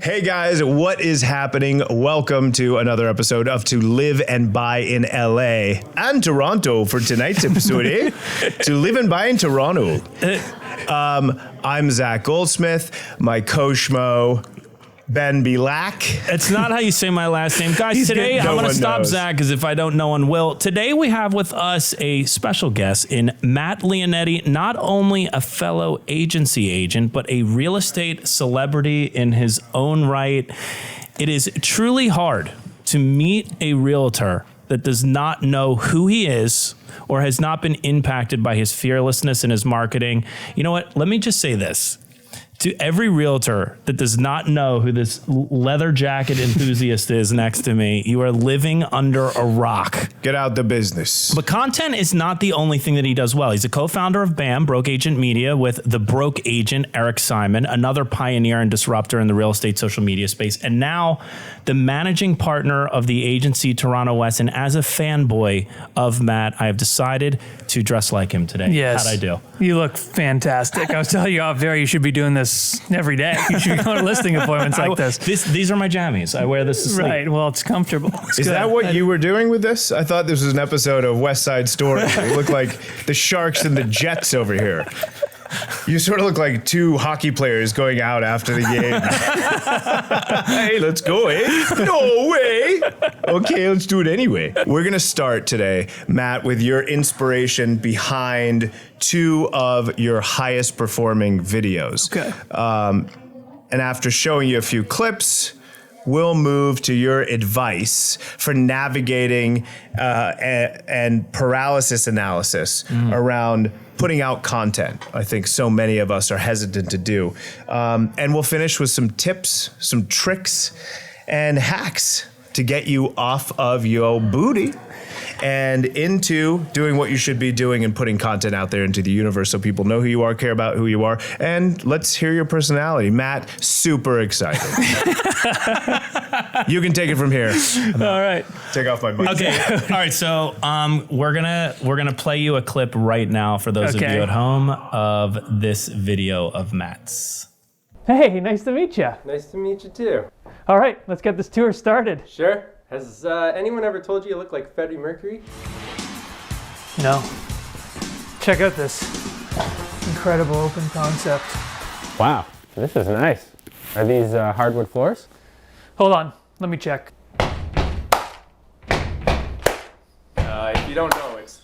Hey guys, what is happening? Welcome to another episode of To Live and Buy in LA and Toronto for tonight's episode, eh? To Live and Buy in Toronto. I'm Zach Goldsmith, my co-schmo, Ben Belak. It's not how you say my last name. Guys, today I'm going to stop Zach because if I don't, no one will. Today we have with us a special guest in Matt Lionetti, not only a fellow agency agent, but a real estate celebrity in his own right. It is truly hard to meet a realtor that does not know who he is or has not been impacted by his fearlessness in his marketing. You know what? Let me just say this. To every realtor that does not know who this leather jacket enthusiast is next to me, you are living under a rock. Get out the business. But content is not the only thing that he does well. He's a co-founder of BAM, Broke Agent Media, with the Broke Agent, Eric Simon, another pioneer and disruptor in the real estate social media space, and now the managing partner of the agency Toronto West. And as a fanboy of Matt, I have decided to dress like him today. Yes. How'd I do? You look fantastic. I was telling you off there, you should be doing this every day. You should be going to listing appointments like this. These are my jammies. I wear this to sleep. Right. Well, it's comfortable. It's Is good. that what you were doing with this? I thought this was an episode of West Side Story. You look like the Sharks and the Jets over here. You sort of look like two hockey players going out after the game. Hey, let's go, eh? No way. Okay, let's do it anyway. We're going to start today, Matt, with your inspiration behind two of your highest performing videos. Okay. And after showing you a few clips, we'll move to your advice for navigating and paralysis analysis around putting out content. I think so many of us are hesitant to do. And we'll finish with some tips, some tricks, and hacks to get you off of your booty and into doing what you should be doing and putting content out there into the universe so people know who you are, care about who you are, and let's hear your personality. Matt, super excited. You can take it from here. All right. Take off my mic. Okay. All right. So we're gonna play you a clip right now for those of you at home of this video of Matt's. Hey, nice to meet you. Nice to meet you too. All right, let's get this tour started. Sure. Has anyone ever told you you look like Freddie Mercury? No. Check out this incredible open concept. Wow, this is nice. Are these hardwood floors? Hold on, let me check. If you don't know, it's...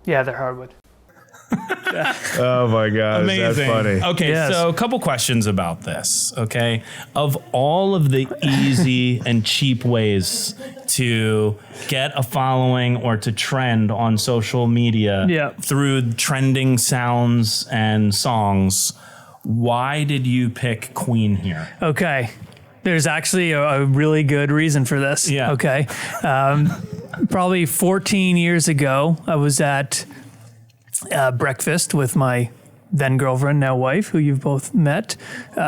Yeah, they're hardwood. Oh my God, Amazing. is that funny? Okay, Yes. so a couple questions about this, okay? Of all of the easy and cheap ways to get a following or to trend on social media through trending sounds and songs, why did you pick Queen here? Okay. There's actually a really good reason for this. Yeah. Okay. Probably 14 years ago, I was at breakfast with my then girlfriend, now wife, who you've both met.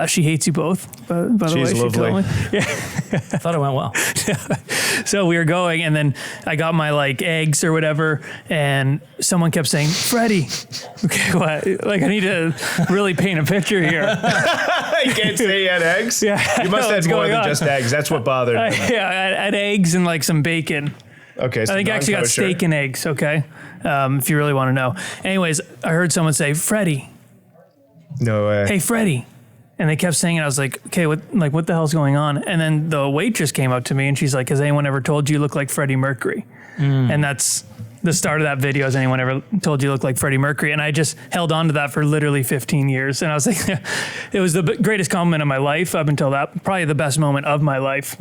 She hates you both, by the way. She's lovely. She told me. Yeah. I thought it went well. So we were going, and then I got my eggs or whatever, and someone kept saying, "Freddie." Okay, what? I need to really paint a picture here. You can't say he had eggs? Yeah. You must have What's more going than on? just eggs. That's what bothered me. Yeah, I had eggs and some bacon. Okay, so I think I actually got steak and eggs, okay? If you really want to know. Anyways, I heard someone say, "Freddie." No way. Hey, Freddie. And they kept saying it. I was like, okay, what the hell's going on? And then the waitress came up to me and she's like, has anyone ever told you you look like Freddie Mercury? And that's the start of that video. Has anyone ever told you you look like Freddie Mercury? And I just held on to that for literally 15 years. And I was like, it was the greatest compliment of my life up until that, probably the best moment of my life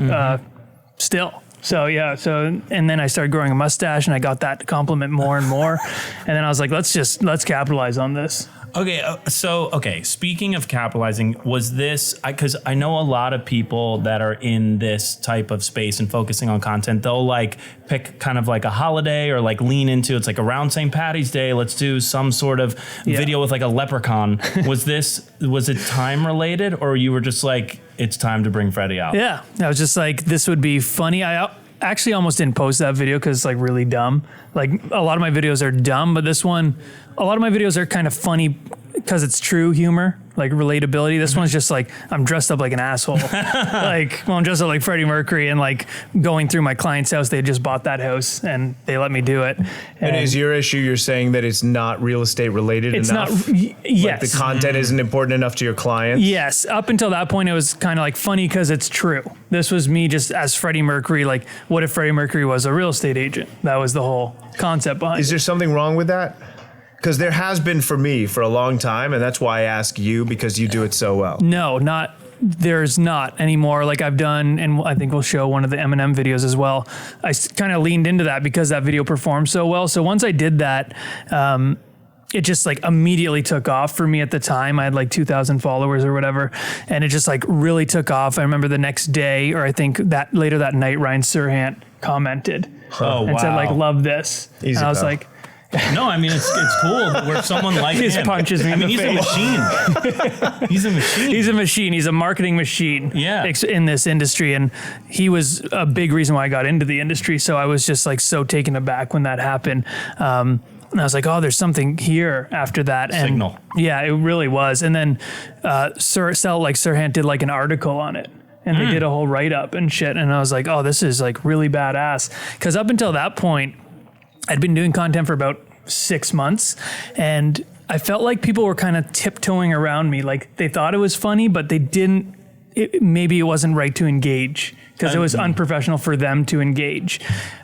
still. So yeah, and then I started growing a mustache and I got that compliment more and more. And then I was like, let's capitalize on this. Okay, speaking of capitalizing, was this, because I know a lot of people that are in this type of space and focusing on content, they'll pick kind of a holiday or lean into, it's around St. Patty's Day, let's do some sort of video with a leprechaun. Was it time related, or you were just it's time to bring Freddie out? Yeah, I was just this would be funny. I actually almost didn't post that video because it's really dumb. A lot of my videos are dumb, but this one, a lot of my videos are kind of funny because it's true humor, like relatability. This one's just like, I'm dressed up like an asshole. I'm dressed up like Freddie Mercury and like going through my client's house. They just bought that house and they let me do it. And is your issue, you're saying that it's not real estate related enough? It's not, yes. Like the content isn't important enough to your clients? Yes. Up until that point, it was kind of like funny because it's true. This was me just as Freddie Mercury, like what if Freddie Mercury was a real estate agent? That was the whole concept behind it. Is there something wrong with that? Because there has been for me for a long time, and that's why I ask you, because you do it so well. No, there's not anymore. Like I've done, and I think we'll show one of the Eminem videos as well. I kind of leaned into that because that video performed so well. So once I did that, it just like immediately took off for me at the time. I had like 2,000 followers or whatever. And it just like really took off. I remember the next day, or I think that later that night, Ryan Serhant commented and said like, love this. Easy, and I was pal. like, No, I mean, it's cool where someone like he him. just punches me in the he's face. a machine. He's a machine. He's a machine. He's a marketing machine in this industry. And he was a big reason why I got into the industry. So I was just like so taken aback when that happened. And I was like, oh, there's something here after that. And Signal. Yeah, it really was. And then Serhant did like an article on it. And they did a whole write-up and shit. And I was like, oh, this is like really badass. Because up until that point, I'd been doing content for about 6 months, and I felt like people were kind of tiptoeing around me. Like they thought it was funny, but they didn't, maybe it wasn't right to engage because it was unprofessional for them to engage.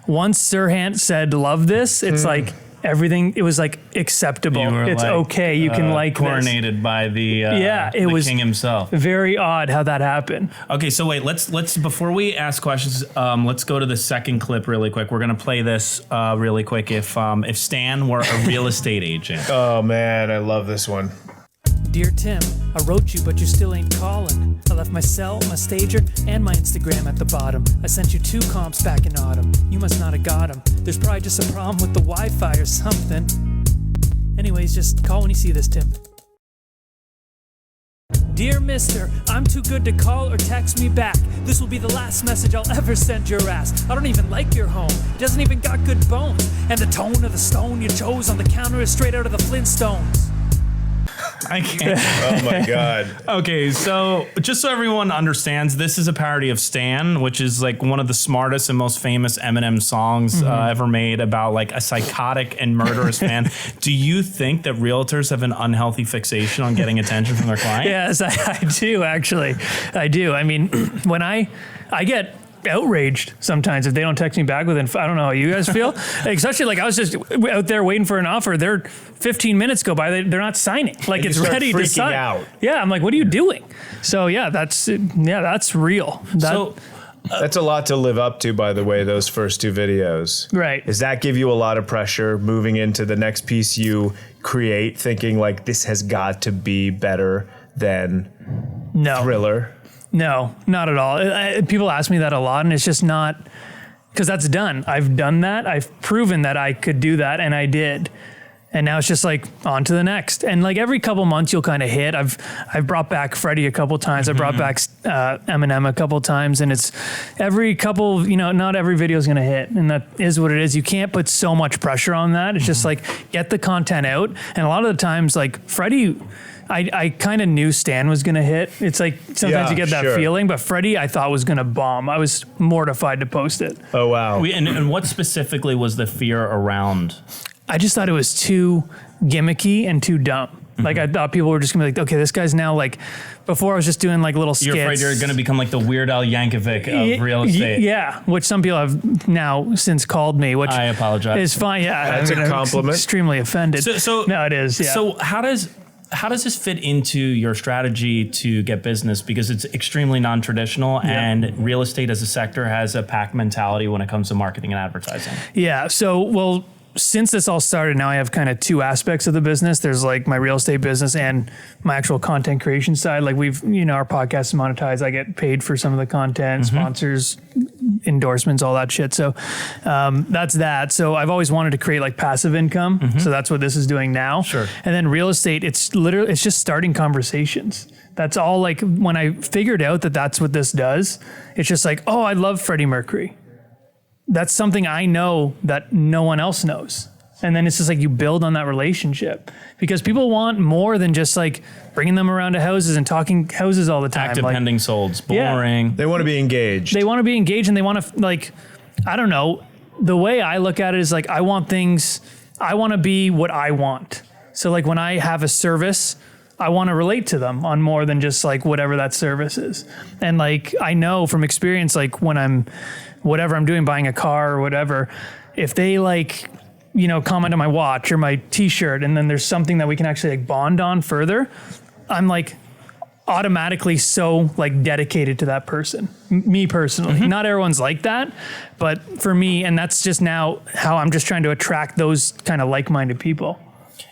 Once Serhant said, love this, it's like everything, it was like acceptable. It's like, okay, you can like coronated this. By the it was king himself. Very odd how that happened. Okay, so wait, let's before we ask questions, let's go to the second clip really quick. We're gonna play this really quick. If Stan were a real estate agent. Oh man, I love this one. Dear Tim, I wrote you, but you still ain't calling. I left my cell, my stager, and my Instagram at the bottom. I sent you 2 comps back in autumn. You must not have got them. There's probably just a problem with the Wi-Fi or something. Anyways, just call when you see this, Tim. Dear Mister, I'm too good to call or text me back. This will be the last message I'll ever send your ass. I don't even like your home. Doesn't even got good bones. And the tone of the stone you chose on the counter is straight out of the Flintstones. I can't. Oh my God. Okay, so just so everyone understands, this is a parody of Stan, which is like one of the smartest and most famous Eminem songs ever made about like a psychotic and murderous fan. Do you think that realtors have an unhealthy fixation on getting attention from their clients? Yes, I do actually. I do. I mean, when I get outraged sometimes if they don't text me back within, I don't know how you guys feel. Especially like I was just out there waiting for an offer. They're 15 minutes go by. They're not signing. Like it's ready to sign. Out. Yeah. I'm like, what are you doing? So yeah, that's real. That's a lot to live up to, by the way, those first 2 videos. Right. Does that give you a lot of pressure moving into the next piece you create, thinking like this has got to be better than Thriller? No, not at all. People ask me that a lot, and it's just not, because that's done. I've done that. I've proven that I could do that, and I did. And now it's just like on to the next. And like every couple months you'll kind of hit. I've brought back Freddie a couple times. I brought back Eminem a couple times, and it's every couple, not every video is going to hit, and that is what it is. You can't put so much pressure on that. It's just like get the content out. And a lot of the times like Freddie, I kind of knew Stan was going to hit. It's like sometimes you get that feeling, but Freddie I thought was going to bomb. I was mortified to post it. Oh, wow. And what specifically was the fear around? I just thought it was too gimmicky and too dumb. Like I thought people were just gonna be like, okay, this guy's now like, before I was just doing like little skits. You're afraid you're gonna become like the Weird Al Yankovic of real estate. Yeah, which some people have now since called me, which I apologize. Is fine. Yeah, That's a compliment. I'm extremely offended. So no, it is. Yeah. So how does this fit into your strategy to get business? Because it's extremely non-traditional, and real estate as a sector has a pack mentality when it comes to marketing and advertising. Yeah. So, since this all started, now I have kind of 2 aspects of the business. There's like my real estate business and my actual content creation side. Like our podcast is monetized. I get paid for some of the content, sponsors, endorsements, all that shit. So that's that. So I've always wanted to create like passive income. So that's what this is doing now. Sure. And then real estate, it's just starting conversations. That's all. Like when I figured out that that's what this does, it's just like, oh, I love Freddie Mercury. That's something I know that no one else knows. And then it's just like you build on that relationship, because people want more than just like bringing them around to houses and talking houses all the time. Active pending solds, boring. They want to be engaged. They want to be engaged, and they want to, like, I don't know. The way I look at it is like, I want to be what I want. So like when I have a service, I want to relate to them on more than just like whatever that service is. And like, I know from experience, like when whatever I'm doing, buying a car or whatever, if they like, you know, comment on my watch or my t-shirt, and then there's something that we can actually like bond on further, I'm like automatically so like dedicated to that person. Me personally, not everyone's like that, but for me, and that's just now how I'm just trying to attract those kind of like-minded people.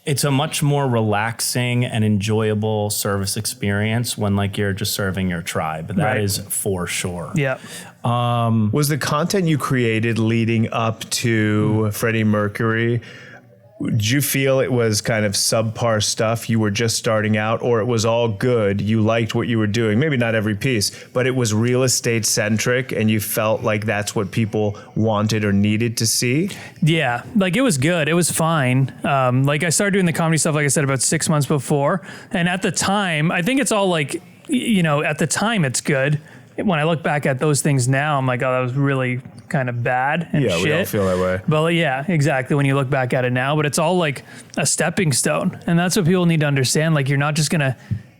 It's a much more relaxing and enjoyable service experience when like you're just serving your tribe. That is for sure. Yeah. Was the content you created leading up to Freddie Mercury, did you feel it was kind of subpar stuff? You were just starting out, or it was all good? You liked what you were doing. Maybe not every piece, but it was real estate centric, and you felt like that's what people wanted or needed to see? Yeah, like it was good. It was fine. Like I started doing the comedy stuff, like I said, about 6 months before. And at the time, I think it's all like, you know, at the time it's good. When I look back at those things now, I'm like, oh, that was really kind of bad and shit. We all feel that way. But yeah, exactly. When you look back at it now, but it's all like a stepping stone. And that's what people need to understand. Like, you're not just going to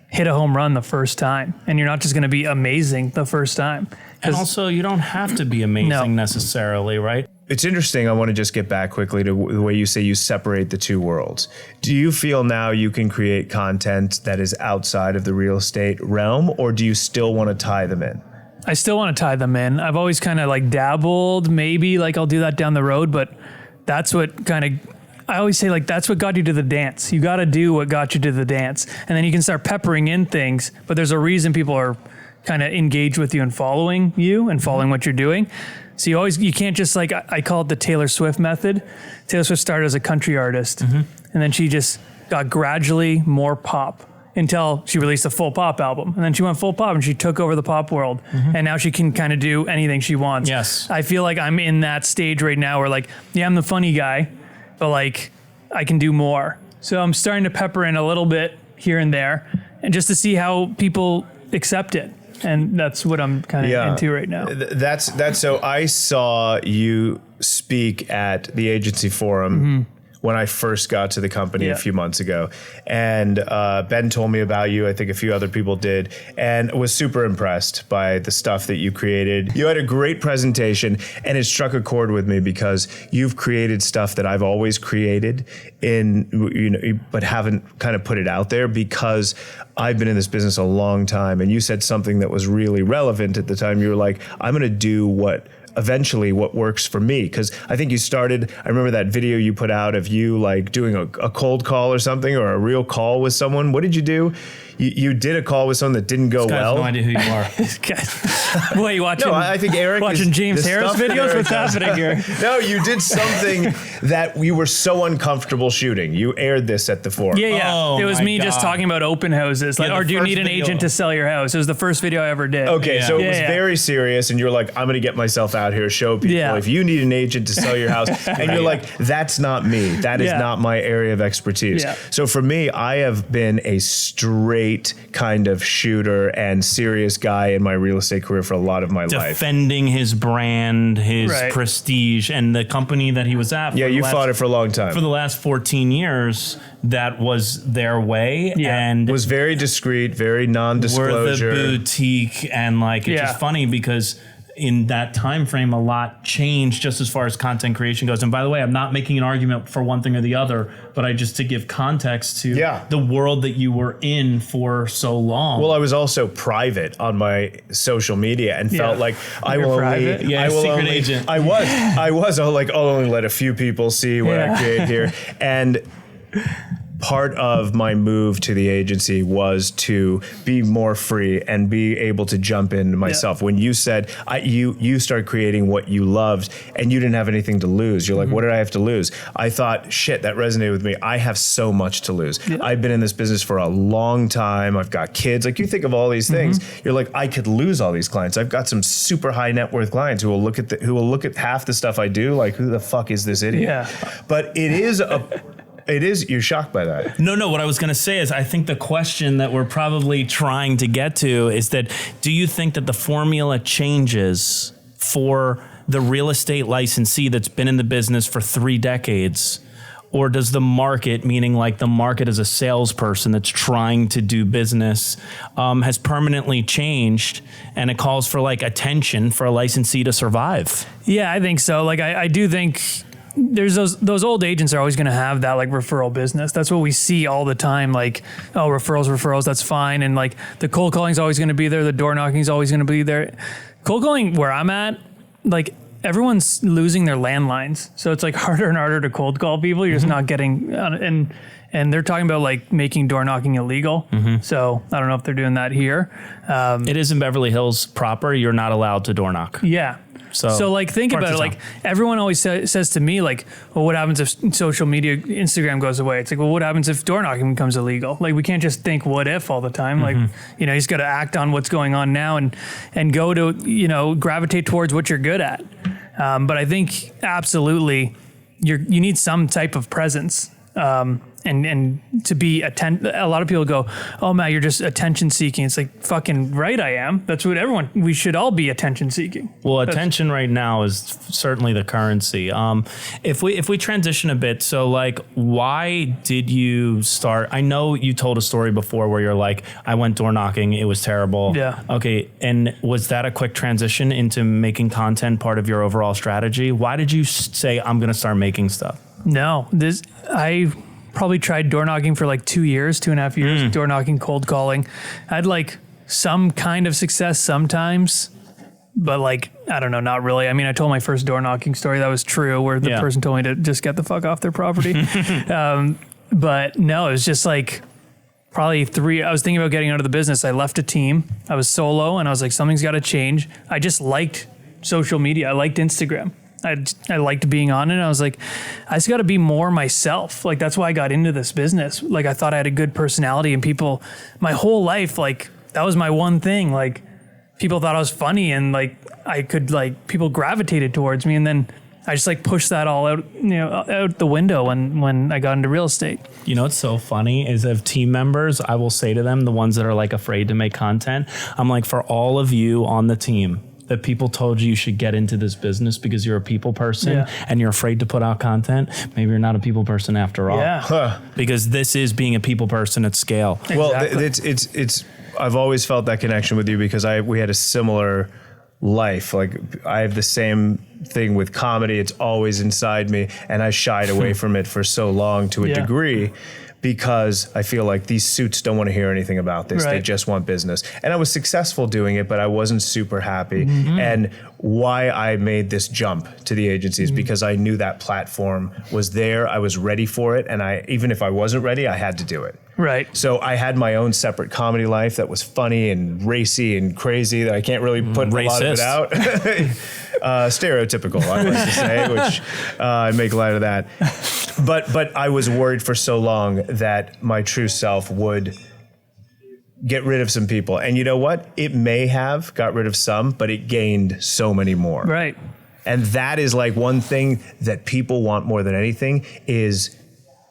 hit a home run the first time, and you're not just going to be amazing the first time. And also, you don't have to be amazing necessarily, right? It's interesting. I want to just get back quickly to the way you say you separate the two worlds. Do you feel now you can create content that is outside of the real estate realm, or do you still want to tie them in? I still want to tie them in. I've always kind of like dabbled, maybe like I'll do that down the road, but that's what kind of, I always say like, that's what got you to the dance. You got to do what got you to the dance. And then you can start peppering in things, but there's a reason people are kind of engaged with you and following what you're doing. So you can't just like, I call it the Taylor Swift method. Taylor Swift started as a country artist, and then she just got gradually more pop until she released a full pop album. And then she went full pop and she took over the pop world. And now she can kind of do anything she wants. Yes. I feel like I'm in that stage right now where like, yeah, I'm the funny guy, but like I can do more. So I'm starting to pepper in a little bit here and there, and just to see how people accept it. And that's what I'm kind of into right now. That's so I saw you speak at the agency forum when I first got to the company a few months ago. And Ben told me about you. I think a few other people did, and was super impressed by the stuff that you created. You had a great presentation, and it struck a chord with me because you've created stuff that I've always created but haven't kind of put it out there because I've been in this business a long time. And you said something that was really relevant at the time. You were like, I'm going to do what works for me. Because I think you started, I remember that video you put out of you like doing a cold call or something, or a real call with someone. What did you do? You did a call with someone that didn't go well. I have no idea who you are. What, you watching? No, I think Eric watching James Harris videos? What's happening here? No, you did something that you were so uncomfortable shooting. You aired this at the forum. Yeah. Oh, it was me just talking about open houses. Like, or do you need an agent to sell your house? It was the first video I ever did. Okay, so it was very serious, and you're like, I'm going to get myself out here, show people if you need an agent to sell your house. And you're like, that's not me. That is not my area of expertise. Yeah. So for me, I have been a straight kind of shooter and serious guy in my real estate career for a lot of my life. Defending his brand, his prestige, and the company that he was at. Yeah, you fought it for a long time. For the last 14 years, that was their way. And was very discreet, very non-disclosure. We're the boutique, and like, it's just funny because in that time frame, a lot changed just as far as content creation goes. And by the way, I'm not making an argument for one thing or the other, but I just to give context to the world that you were in for so long. Well, I was also private on my social media and felt like I will private? only, I will secret only, agent. I was like, I'll only let a few people see what I create here. And part of my move to the agency was to be more free and be able to jump into myself. When you said you started creating what you loved and you didn't have anything to lose, you're like, what did I have to lose? I thought, shit, that resonated with me. I have so much to lose. I've been in this business for a long time. I've got kids. Like, you think of all these things, you're like, I could lose all these clients. I've got some super high net worth clients who will look at half the stuff I do, like, who the fuck is this idiot? But you're shocked by that. No, what I was going to say is I think the question that we're probably trying to get to is that, do you think that the formula changes for the real estate licensee that's been in the business for 3 decades? Or does the market, meaning like the market as a salesperson that's trying to do business, has permanently changed, and it calls for like attention for a licensee to survive? Yeah, I think so. Like, I do think there's those old agents are always going to have that like referral business. That's what we see all the time. Like, oh, referrals, that's fine. And like the cold calling is always going to be there. The door knocking is always going to be there. Cold calling where I'm at, like, everyone's losing their landlines. So it's like harder and harder to cold call people. You're just not getting, and they're talking about like making door knocking illegal. So I don't know if they're doing that here. It is in Beverly Hills proper. You're not allowed to door knock. Yeah. So like, think about it. Like, everyone always says to me, like, well, what happens if social media, Instagram goes away? It's like, well, what happens if door knocking becomes illegal? Like, we can't just think what if all the time. Like, you know, you just got to act on what's going on now and go to, you know, gravitate towards what you're good at. But I think absolutely you need some type of presence. And to be a lot of people go, oh, Matt, you're just attention seeking. It's like, fucking right, I am. That's what we should all be attention seeking. Well, attention right now is certainly the currency. If we transition a bit, so like, why did you start? I know you told a story before where you're like, I went door knocking, it was terrible. Yeah. Okay. And was that a quick transition into making content part of your overall strategy? Why did you say, I'm going to start making stuff? No, I probably tried door knocking for like 2.5 years, door knocking, cold calling. I had like some kind of success sometimes, but like, I don't know, not really. I mean, I told my first door knocking story. That was true, where the person told me to just get the fuck off their property. But no, it was just like probably 3. I was thinking about getting out of the business. I left a team. I was solo and I was like, something's got to change. I just liked social media. I liked Instagram. I liked being on it. I was like, I just got to be more myself. Like, that's why I got into this business. Like, I thought I had a good personality, and people, my whole life, like, that was my one thing. Like, people thought I was funny, and like, I could, like, people gravitated towards me. And then I just like pushed that all out, you know, out the window when I got into real estate. You know what's so funny is, of team members, I will say to them, the ones that are like afraid to make content, I'm like, for all of you on the team that people told you should get into this business because you're a people person and you're afraid to put out content, maybe you're not a people person after all. Because this is being a people person at scale. Exactly. Well, it's I've always felt that connection with you because we had a similar life. Like, I have the same thing with comedy. It's always inside me, and I shied away from it for so long to a degree, because I feel like these suits don't want to hear anything about this. They just want business. And I was successful doing it, but I wasn't super happy. And why I made this jump to the agency is because I knew that platform was there. I was ready for it. And even if I wasn't ready, I had to do it. Right. So I had my own separate comedy life that was funny and racy and crazy that I can't really put a lot of it out. Stereotypical, I like to say, which I make light of that. But I was worried for so long that my true self would get rid of some people. And you know what? It may have got rid of some, but it gained so many more. Right. And that is like one thing that people want more than anything is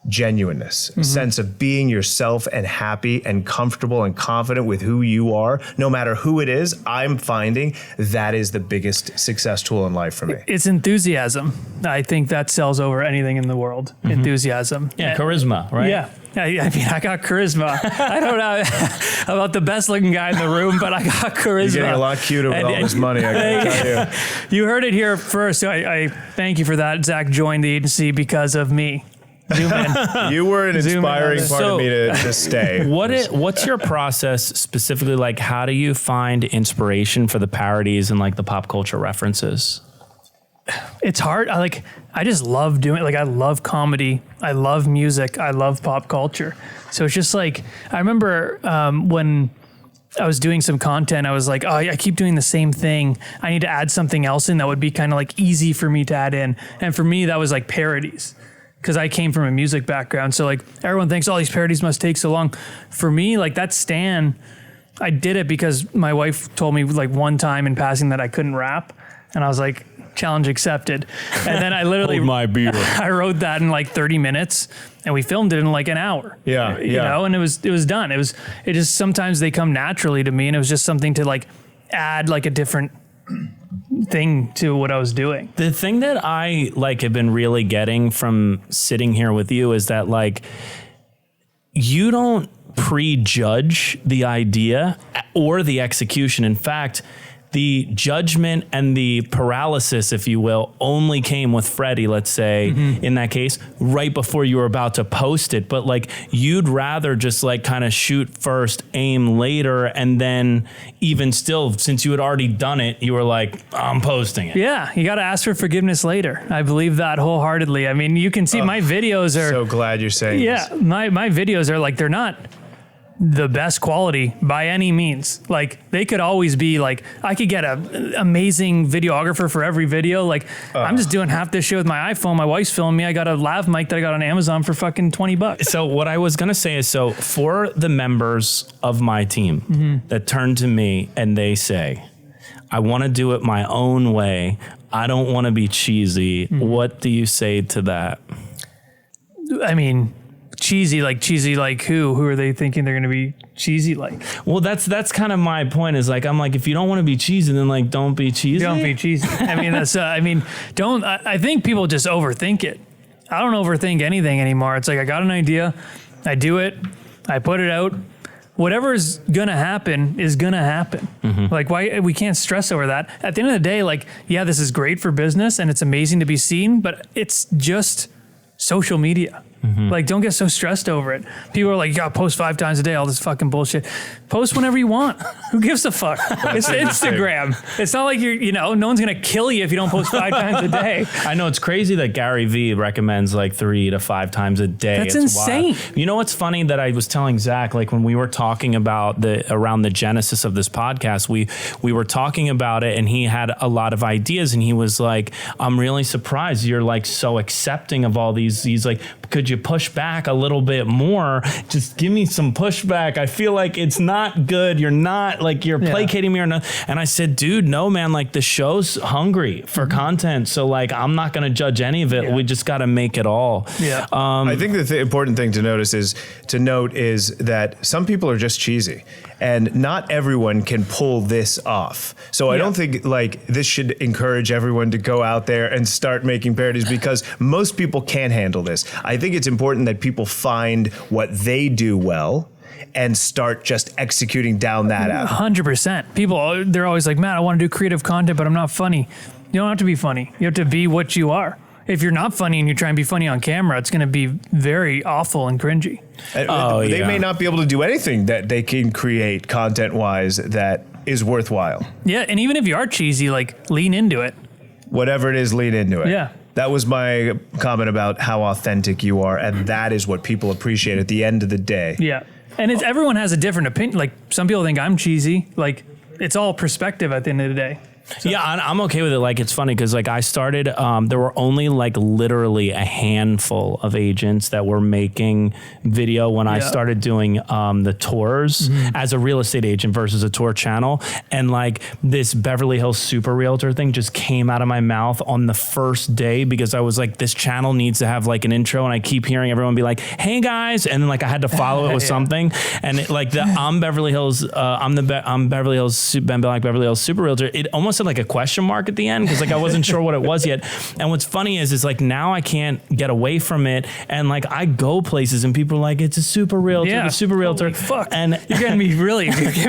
genuineness, a sense of being yourself and happy and comfortable and confident with who you are, no matter who it is. I'm finding that is the biggest success tool in life for me. It's enthusiasm. I think that sells over anything in the world. Enthusiasm. Yeah, charisma, right? Yeah. I mean, I got charisma. I don't know about the best looking guy in the room, but I got charisma. You're getting a lot cuter with all this money, I can tell you. You heard it here first. I thank you for that. Zach joined the agency because of me. Zoom in. You were an inspiring part of me to stay. What's your process specifically like? How do you find inspiration for the parodies and like the pop culture references? it's hard. I just love doing it. Like I love comedy. I love music. I love pop culture. So it's just like, I remember when I was doing some content, I was like, oh, I keep doing the same thing. I need to add something else in that would be kind of like easy for me to add in. And for me, that was like parodies, because I came from a music background. So like everyone thinks, oh, these parodies must take so long. For me, like that Stan, I did it because my wife told me like one time in passing that I couldn't rap. And I was like, challenge accepted. And then I literally Hold my beer. I wrote that in like 30 minutes and we filmed it in like an hour. Yeah. You know, and it was done. It just sometimes they come naturally to me, and it was just something to like add like a different thing to what I was doing. The thing that I like have been really getting from sitting here with you is that like you don't prejudge the idea or the execution. In fact, the judgment and the paralysis, if you will, only came with Freddie, let's say, in that case, right before you were about to post it. But like, you'd rather just like kind of shoot first, aim later, and then even still, since you had already done it, you were like, I'm posting it. Yeah, you got to ask for forgiveness later. I believe that wholeheartedly. I mean, you can see my videos are... So glad you're saying this. My videos are like, they're not the best quality by any means. Like they could always be like, I could get an amazing videographer for every video. Like I'm just doing half this shit with my iPhone. My wife's filming me. I got a lav mic that I got on Amazon for fucking $20. So what I was going to say is, so for the members of my team that turn to me and they say, I want to do it my own way. I don't want to be cheesy. What do you say to that? I mean, cheesy like who? Who are they thinking they're going to be cheesy like? Well, that's kind of my point, is like, I'm like, if you don't want to be cheesy, then like, don't be cheesy. Don't be cheesy. I mean, that's, I think people just overthink it. I don't overthink anything anymore. It's like, I got an idea, I do it, I put it out. Whatever is going to happen is going to happen. Like why we can't stress over that. At the end of the day, like, yeah, this is great for business and it's amazing to be seen, but it's just social media. Like, don't get so stressed over it. People are like, you gotta post 5 times a day, all this fucking bullshit. Post whenever you want. Who gives a fuck? It's Instagram. It's not like no one's gonna kill you if you don't post 5 times a day. I know, it's crazy that Gary Vee recommends like 3 to 5 times a day. That's it's insane. Wild. You know what's funny that I was telling Zach, like when we were talking about around the genesis of this podcast, we were talking about it and he had a lot of ideas and he was like, I'm really surprised you're like so accepting of all these. He's like, could you push back a little bit more? Just give me some pushback. I feel like it's not good. You're not like, you're placating me or not. And I said, dude, no, man, like the show's hungry for content. So like, I'm not going to judge any of it. Yeah. We just got to make it all. Yeah. I think the important thing to note is that some people are just cheesy and not everyone can pull this off. So I don't think like this should encourage everyone to go out there and start making parodies, because most people can't handle this. I think it's important that people find what they do well and start just executing down that out. 100%. People, they're always like, man, I want to do creative content, but I'm not funny. You don't have to be funny. You have to be what you are. If you're not funny and you try and be funny on camera, it's going to be very awful and cringy. They may not be able to do anything that they can create content-wise that is worthwhile. Yeah, and even if you are cheesy, like, lean into it. Whatever it is, lean into it. Yeah. That was my comment about how authentic you are, and that is what people appreciate at the end of the day. Yeah. And everyone has a different opinion. Like, some people think I'm cheesy. Like, it's all perspective at the end of the day. So. Yeah, I'm okay with it. Like, it's funny because like I started, there were only like literally a handful of agents that were making video when I started doing the tours as a real estate agent versus a tour channel. And like this Beverly Hills super realtor thing just came out of my mouth on the first day, because I was like, this channel needs to have like an intro, and I keep hearing everyone be like, hey guys. And then like I had to follow it with something. And it, like I'm Beverly Hills, I'm Beverly Hills, Ben Black, Beverly Hills super realtor. It almost had like a question mark at the end, because like I wasn't sure what it was yet. And what's funny is like now I can't get away from it, and like I go places and people are like, it's a super realtor, the super realtor. Fuck. And you're getting me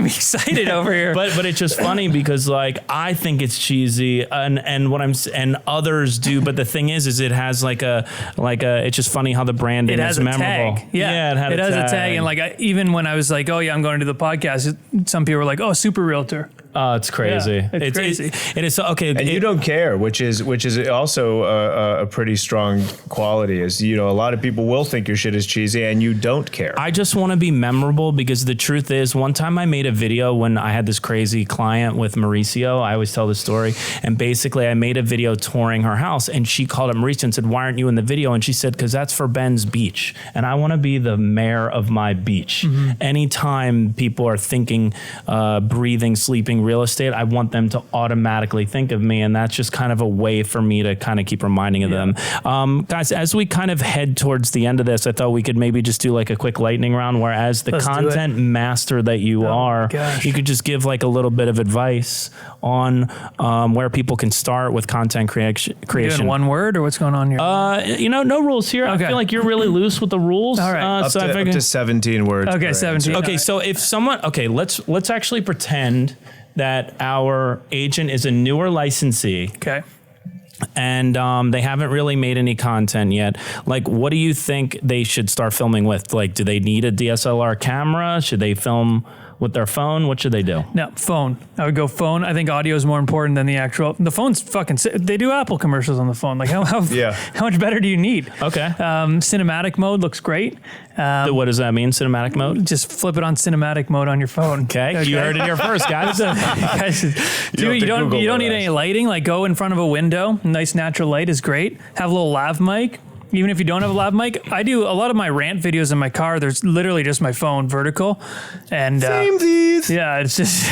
excited over here. But it's just funny because like I think it's cheesy and others do. But the thing is it has like a it's just funny how the branding is memorable. Tag. Yeah, it has a tag. And like even when I was like, oh yeah, I'm going to do the podcast, some people were like, oh, super realtor. Oh, it's crazy. Yeah, it's crazy. It is okay. And you don't care, which is also a pretty strong quality. Is a lot of people will think your shit is cheesy, and you don't care. I just want to be memorable because the truth is, one time I made a video when I had this crazy client with Mauricio. I always tell the story, and basically I made a video touring her house, and she called up Mauricio and said, "Why aren't you in the video?" And she said, "Because that's for Ben's beach, and I want to be the mayor of my beach." Anytime people are thinking, breathing, sleeping real estate, I want them to automatically think of me, and that's just kind of a way for me to kind of keep reminding of them. Guys, as we kind of head towards the end of this, I thought we could maybe just do like a quick lightning round where, as the content master that you are, you could just give like a little bit of advice on where people can start with content creation. Doing one word, or what's going on here? No rules here. I feel like you're really loose with the rules. All right. Up to 17 words. Okay, 17. Okay, so if someone, let's actually pretend that our agent is a newer licensee. Okay. And they haven't really made any content yet. Like, what do you think they should start filming with? Like, do they need a DSLR camera? Should they film with their phone? What should they do? No, phone. I would go phone. I think audio is more important than the actual. The phone's fucking. They do Apple commercials on the phone. Like how much better do you need? Okay. Cinematic mode looks great. What does that mean? Cinematic mode? Just flip it on cinematic mode on your phone. Okay. You heard it here first, guys. You don't need any lighting. Like, go in front of a window. Nice natural light is great. Have a little lav mic. Even if you don't have a lav mic, I do a lot of my rant videos in my car. There's literally just my phone vertical, and yeah, it's just.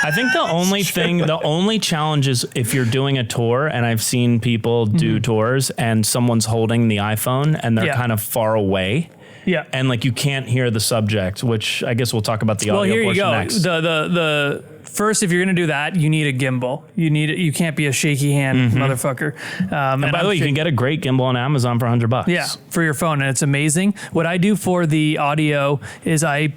I think the only challenge is if you're doing a tour, and I've seen people do tours, and someone's holding the iPhone and they're kind of far away. Yeah. And like you can't hear the subject, which I guess we'll talk about the audio portion next. The first, if you're going to do that, you need a gimbal. You can't be a shaky hand motherfucker. And by the way, you can get a great gimbal on Amazon for $100. Yeah, for your phone, and it's amazing. What I do for the audio is I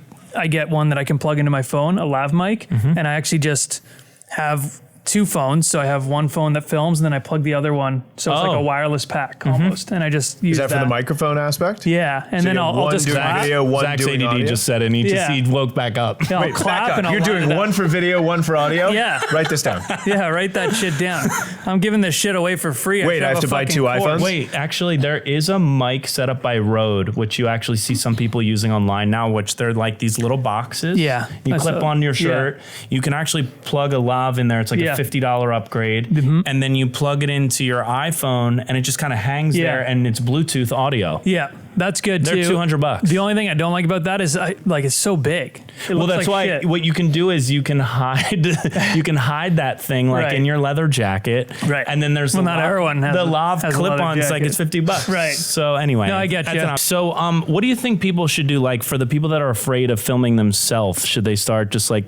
get one that I can plug into my phone, a lav mic, and I actually just have two phones. So I have one phone that films, and then I plug the other one. So it's like a wireless pack almost. And I just use that. Is that for the microphone aspect? Yeah. And then I'll just clap. Video, one Zach's doing ADD audio? just said it, and he woke back up. Yeah, I'll clap and I'll You're doing one for video, one for audio? Yeah. Write this down. Yeah, write that shit down. I'm giving this shit away for free. Wait, I have to buy two iPhones? Wait, actually, there is a mic set up by Rode, which you actually see some people using online now, which they're like these little boxes. Yeah. You clip on your shirt. You can actually plug a lav in there. It's like a $50 upgrade. And then you plug it into your iPhone, and it just kind of hangs there, and it's Bluetooth audio. Yeah, that's good too. They're $200. The only thing I don't like about that is it's so big. Well, that's why shit. what you can do is you can hide that thing like in your leather jacket. Right. And then there's not everyone has the lav has a clip-ons, leather like it's $50. Right. So anyway. No, I get you. So what do you think people should do? Like, for the people that are afraid of filming themselves, should they start just like,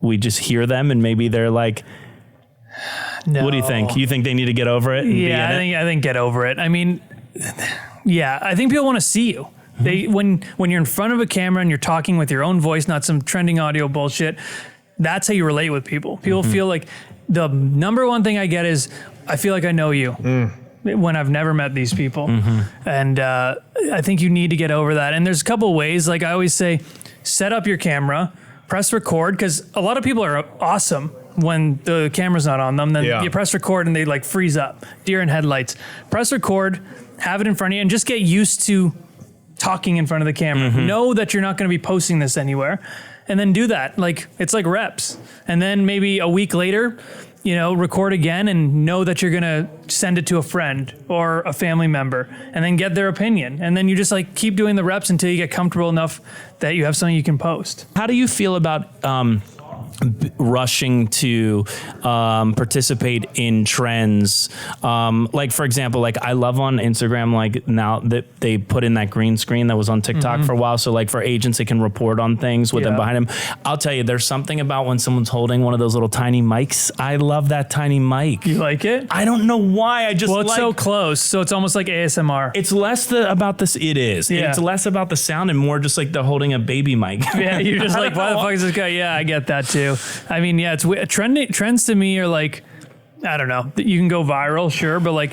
we just hear them and maybe they're like, no. What do you think? You think they need to get over it? And I think get over it. I mean, yeah, I think people want to see you. They when you're in front of a camera and you're talking with your own voice, not some trending audio bullshit. That's how you relate with people. People feel like the number one thing I get is I feel like I know you when I've never met these people, and I think you need to get over that. And there's a couple ways. Like I always say, set up your camera, press record, because a lot of people are awesome when the camera's not on them. Then you press record and they like freeze up. Deer in headlights. Press record, have it in front of you, and just get used to talking in front of the camera. Know that you're not going to be posting this anywhere, and then do that. Like, it's like reps. And then maybe a week later, record again and know that you're going to send it to a friend or a family member and then get their opinion. And then you just like keep doing the reps until you get comfortable enough that you have something you can post. How do you feel about rushing to participate in trends? Like, for example, like I love on Instagram, like now that they put in that green screen that was on TikTok for a while. So like for agents, they can report on things with them behind them. I'll tell you, there's something about when someone's holding one of those little tiny mics. I love that tiny mic. You like it? I don't know why. I just it's so close. So it's almost like ASMR. It's less about this. It is. Yeah. It's less about the sound and more just like they're holding a baby mic. Yeah. You're just like, why the fuck is this guy? Yeah, I get that too. I mean, yeah, it's trends to me are like, I don't know, you can go viral, sure, but like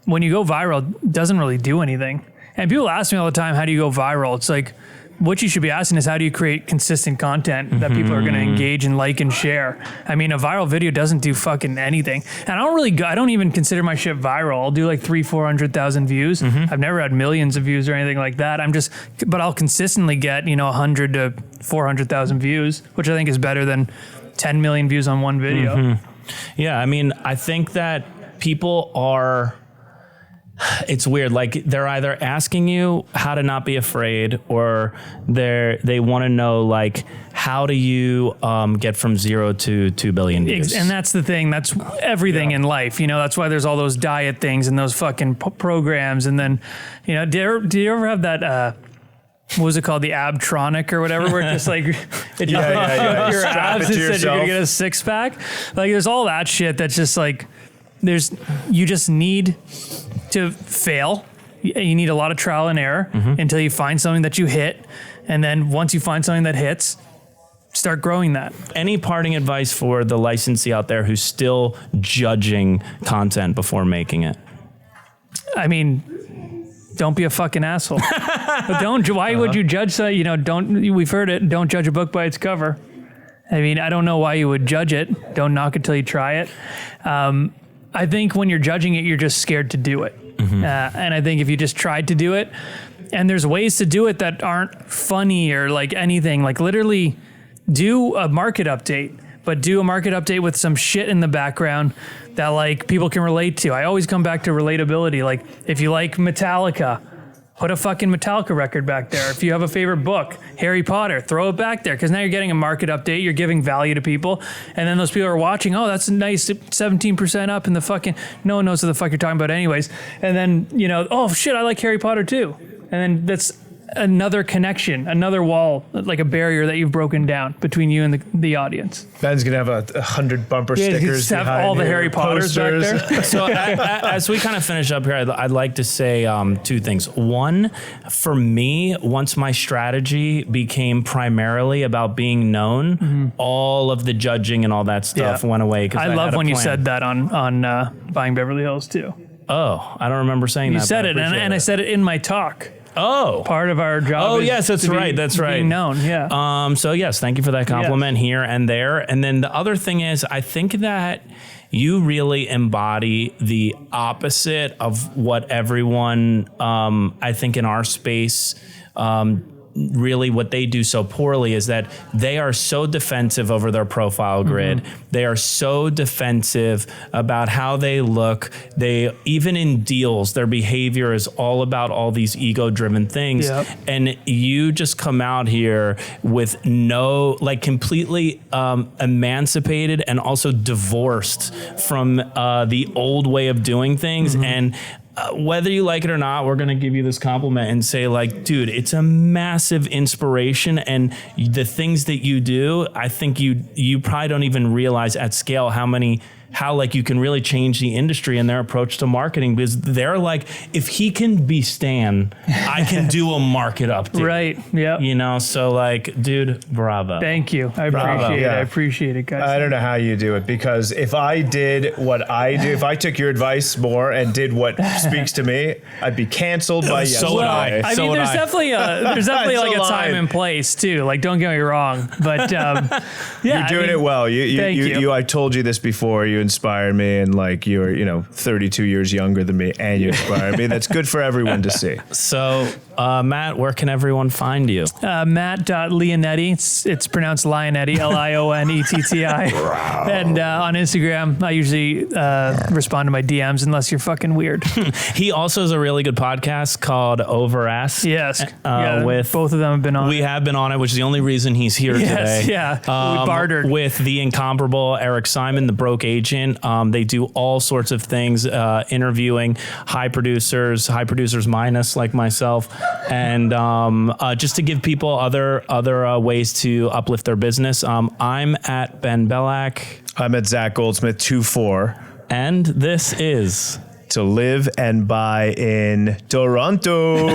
when you go viral, it doesn't really do anything. And people ask me all the time, how do you go viral? It's like, what you should be asking is, how do you create consistent content that people are going to engage and like and share? I mean, a viral video doesn't do fucking anything. And I don't even consider my shit viral. I'll do like 300,000-400,000 views. I've never had millions of views or anything like that. But I'll consistently get, 100 to 400,000 views, which I think is better than 10 million views on one video. Yeah. I mean, I think that people are, it's weird. Like, they're either asking you how to not be afraid, or they want to know, like, how do you get from 0 to 2 billion views? And that's the thing. That's everything in life. That's why there's all those diet things and those fucking programs. And then, do you ever have that, what was it called? The Abtronic or whatever, where it's just like, your abs and said you're going to get a six pack. Like, there's all that shit that's just like, you just need to fail. You need a lot of trial and error until you find something that you hit. And then once you find something that hits, start growing that. Any parting advice for the licensee out there who's still judging content before making it? I mean, don't be a fucking asshole. But why would you judge? We've heard it. Don't judge a book by its cover. I mean, I don't know why you would judge it. Don't knock it till you try it. I think when you're judging it, you're just scared to do it. And I think if you just tried to do it, and there's ways to do it that aren't funny or like anything, like literally do a market update, but do a market update with some shit in the background that like people can relate to. I always come back to relatability. Like, if you like Metallica, put a fucking Metallica record back there. If you have a favorite book, Harry Potter, throw it back there, because now you're getting a market update. You're giving value to people. And then those people are watching, oh, that's a nice 17% up in the fucking, no one knows what the fuck you're talking about anyways. And then, oh shit, I like Harry Potter too. And then that's another connection, another wall, like a barrier that you've broken down between you and the audience. Ben's going to have 100 bumper stickers have all the Harry Potters back there. So as we kind of finish up here, I'd like to say two things. One, for me, once my strategy became primarily about being known, all of the judging and all that stuff went away. I love when you said that on Buying Beverly Hills too. Oh, I don't remember saying that. You said it, and I said it in my talk. Oh, part of our job. Oh, yes, that's right. That's right. Being known. Yeah. So yes, thank you for that compliment here and there. And then the other thing is, I think that you really embody the opposite of what everyone, I think in our space, really what they do so poorly is that they are so defensive over their profile grid. They are so defensive about how they look. They, even in deals, their behavior is all about all these ego-driven things. And you just come out here with completely emancipated and also divorced from the old way of doing things. And whether you like it or not, we're going to give you this compliment and say, like, dude, it's a massive inspiration. And the things that you do, I think you probably don't even realize at scale how like you can really change the industry and their approach to marketing, because they're like, if he can be Stan, I can do a market update. Right. Yeah. So like, dude, bravo. Thank you. I appreciate it. I appreciate it, guys. I don't know how you do it, because if I did what I do, if I took your advice more and did what speaks to me, I'd be canceled by yesterday. So would I. I mean, there's definitely like a time and place too. Like, don't get me wrong, but you're doing it well. You. I told you this before. You inspired me, and like you're 32 years younger than me, and you inspired me. That's good for everyone to see. So Matt, where can everyone find you? Matt.Lionetti. It's pronounced Lionetti, Lionetti. And on Instagram, I usually respond to my DMs unless you're fucking weird. He also has a really good podcast called Over Ask. Yes. With both of them have been on. We have been on it, which is the only reason he's here today. Yeah. We bartered. With the incomparable Eric Simon, the broke agent. They do all sorts of things, interviewing high producers minus like myself, and just to give people other ways to uplift their business. I'm at Ben Bellack. I'm at Zach Goldsmith 24. And this is To Live and Buy in Toronto.